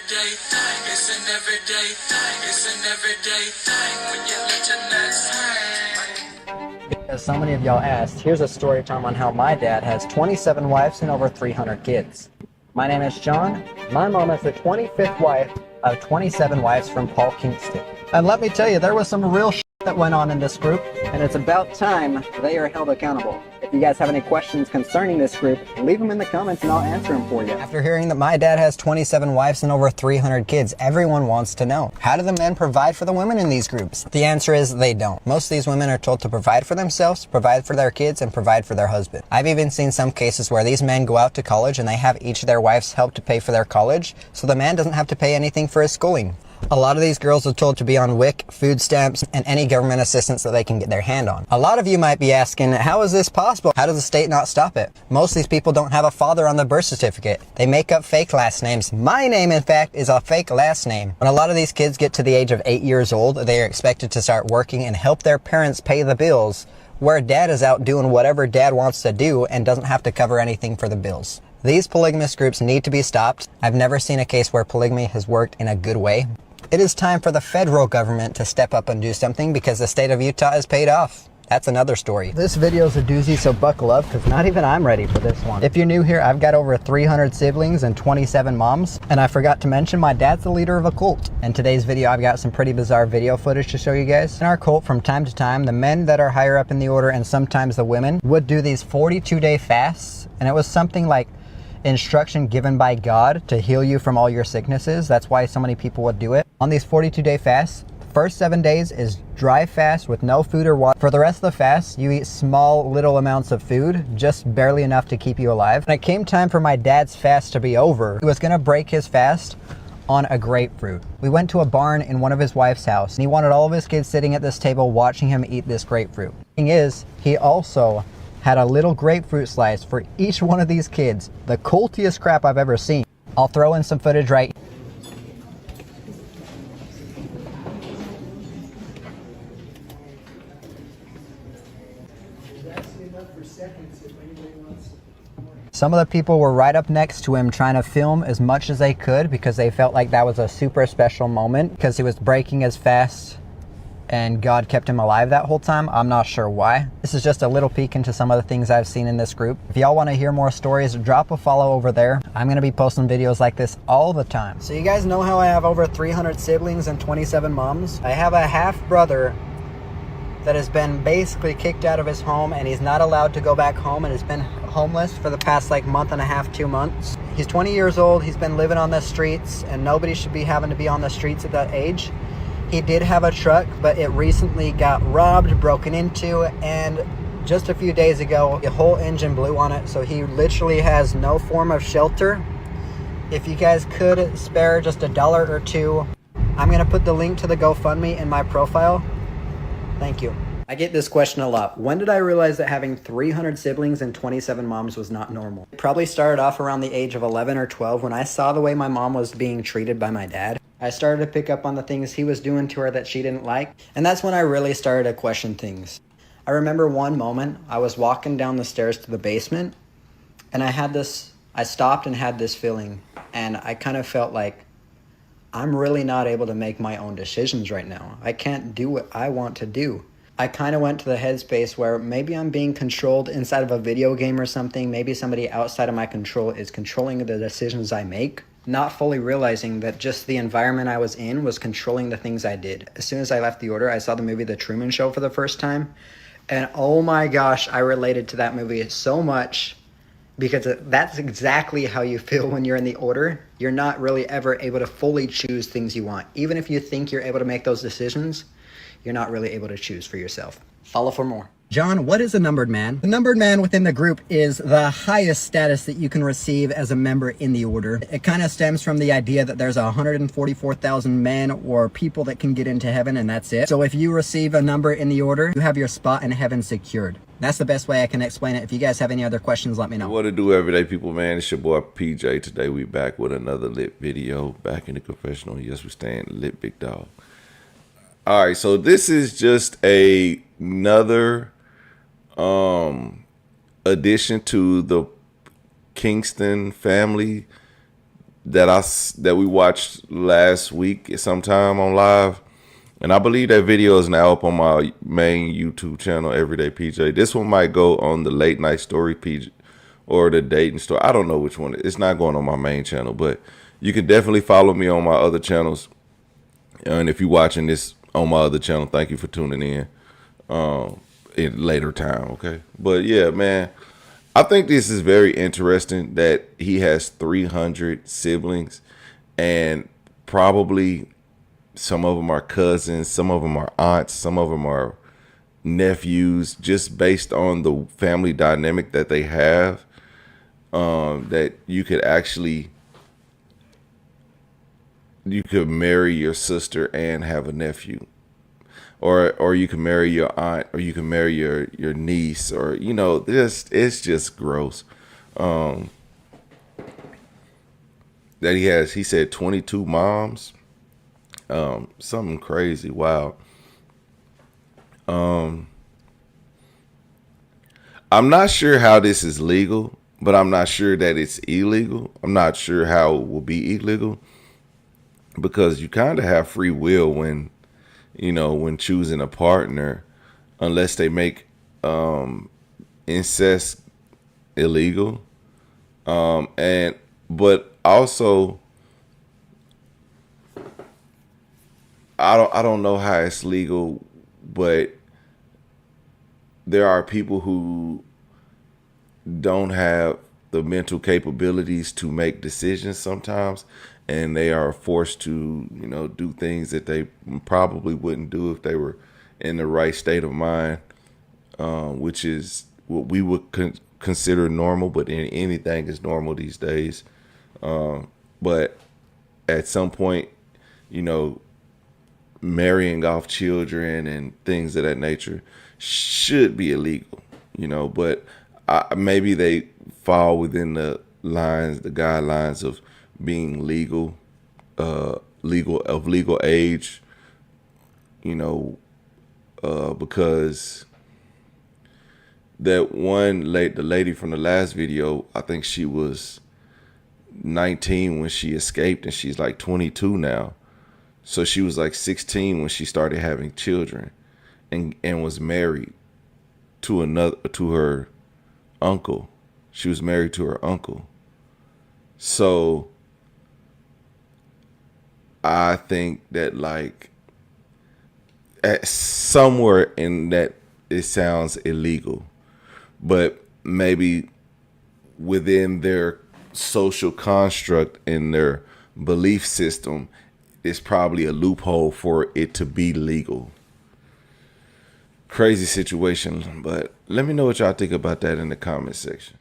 everyday thing. It's an everyday thing. It's an everyday thing when you let your nuts hang. As so many of y'all asked, here's a story time on how my dad has 27 wives and over 300 kids. My name is John. My mom is the 25th wife of 27 wives from Paul Kingston. And let me tell you, there was some real shit that went on in this group, and it's about time they are held accountable. If you guys have any questions concerning this group, leave them in the comments and I'll answer them for you. After hearing that my dad has 27 wives and over 300 kids, everyone wants to know, how do the men provide for the women in these groups? The answer is they don't. Most of these women are told to provide for themselves, provide for their kids, and provide for their husband. I've even seen some cases where these men go out to college and they have each of their wives help to pay for their college, so the man doesn't have to pay anything for his schooling. A lot of these girls are told to be on WIC, food stamps, and any government assistance that they can get their hand on. A lot of you might be asking, how is this possible? How does the state not stop it? Most of these people don't have a father on the birth certificate. They make up fake last names. My name, in fact, is a fake last name. When a lot of these kids get to the age of 8 years old, they are expected to start working and help their parents pay the bills, where dad is out doing whatever dad wants to do and doesn't have to cover anything for the bills. These polygamist groups need to be stopped. I've never seen a case where polygamy has worked in a good way. It is time for the federal government to step up and do something because the state of Utah is paid off. That's another story. This video is a doozy, so buckle up because not even I'm ready for this one. If you're new here, I've got over 300 siblings and 27 moms. And I forgot to mention my dad's the leader of a cult. In today's video, I've got some pretty bizarre video footage to show you guys. In our cult, from time to time, the men that are higher up in the order and sometimes the women would do these 42-day fasts. And it was something like instruction given by God to heal you from all your sicknesses. That's why so many people would do it. On these 42-day fasts, the first 7 days is dry fast with no food or water. For the rest of the fast, you eat small little amounts of food, just barely enough to keep you alive. When it came time for my dad's fast to be over, he was gonna break his fast on a grapefruit. We went to a barn in one of his wife's house and he wanted all of his kids sitting at this table watching him eat this grapefruit. The thing is, he also had a little grapefruit slice for each one of these kids. The cultiest crap I've ever seen. I'll throw in some footage right. Some of the people were right up next to him trying to film as much as they could because they felt like that was a super special moment because he was breaking his fast and God kept him alive that whole time. I'm not sure why. This is just a little peek into some of the things I've seen in this group. If y'all want to hear more stories, drop a follow over there. I'm going to be posting videos like this all the time. So you guys know how I have over 300 siblings and 27 moms? I have a half brother that has been basically kicked out of his home and he's not allowed to go back home and has been homeless for the past like month and a half, 2 months. He's 20 years old. He's been living on the streets and nobody should be having to be on the streets at that age. He did have a truck, but it recently got robbed, broken into, and just a few days ago, the whole engine blew on it, so he literally has no form of shelter. If you guys could spare just $1 or $2, I'm going to put the link to the GoFundMe in my profile. Thank you. I get this question a lot. When did I realize that having 300 siblings and 27 moms was not normal? It probably started off around the age of 11 or 12 when I saw the way my mom was being treated by my dad. I started to pick up on the things he was doing to her that she didn't like, and that's when I really started to question things. I remember one moment, I was walking down the stairs to the basement, and I stopped and had this feeling, and I kind of felt like, I'm really not able to make my own decisions right now. I can't do what I want to do. I kind of went to the headspace where maybe I'm being controlled inside of a video game or something. Maybe somebody outside of my control is controlling the decisions I make. Not fully realizing that just the environment I was in was controlling the things I did. As soon as I left the order, I saw the movie The Truman Show for the first time. And oh my gosh, I related to that movie so much because that's exactly how you feel when you're in the order. You're not really ever able to fully choose things you want. Even if you think you're able to make those decisions, you're not really able to choose for yourself. Follow for more. John, what is a numbered man? The numbered man within the group is the highest status that you can receive as a member in the order. It kind of stems from the idea that there's 144,000 men or people that can get into heaven and that's it. So if you receive a number in the order, you have your spot in heaven secured. That's the best way I can explain it. If you guys have any other questions, let me know. What to do, everyday people, man? It's your boy PJ. Today we back with another lit video. Back in the confessional. Yes, we stand lit, big dog. All right, so this is just another addition to the Kingston family that we watched last week sometime on live, and I believe that video is now up on my main YouTube channel, Everyday PJ. This one might go on the late night story PJ or the dating story. I don't know which one. It's not going on my main channel, but you can definitely follow me on my other channels. And if you're watching this on my other channel, thank you for tuning in later time, okay? But yeah, man, I think this is very interesting that he has 300 siblings, and probably some of them are cousins, some of them are aunts, some of them are nephews, just based on the family dynamic that they have, that you could marry your sister and have a nephew, or you can marry your aunt, or you can marry your niece, or it's just gross. That he said 22 moms, something crazy. Wow. I'm not sure how this is legal, but I'm not sure that it's illegal. I'm not sure how it will be illegal, because you kind of have free will when choosing a partner, unless they make incest illegal. But also, I don't know how it's legal, but there are people who don't have the mental capabilities to make decisions sometimes, and they are forced to do things that they probably wouldn't do if they were in the right state of mind, which is what we would consider normal, but anything is normal these days. But at some point, marrying off children and things of that nature should be illegal, but maybe they fall within the guidelines of being legal age, because the lady from the last video, I think she was 19 when she escaped, and she's like 22 now. So she was like 16 when she started having children, and was married to her uncle. She was married to her uncle. So I think that, like, somewhere in that it sounds illegal, but maybe within their social construct and their belief system, it's probably a loophole for it to be legal. Crazy situation, but let me know what y'all think about that in the comment section.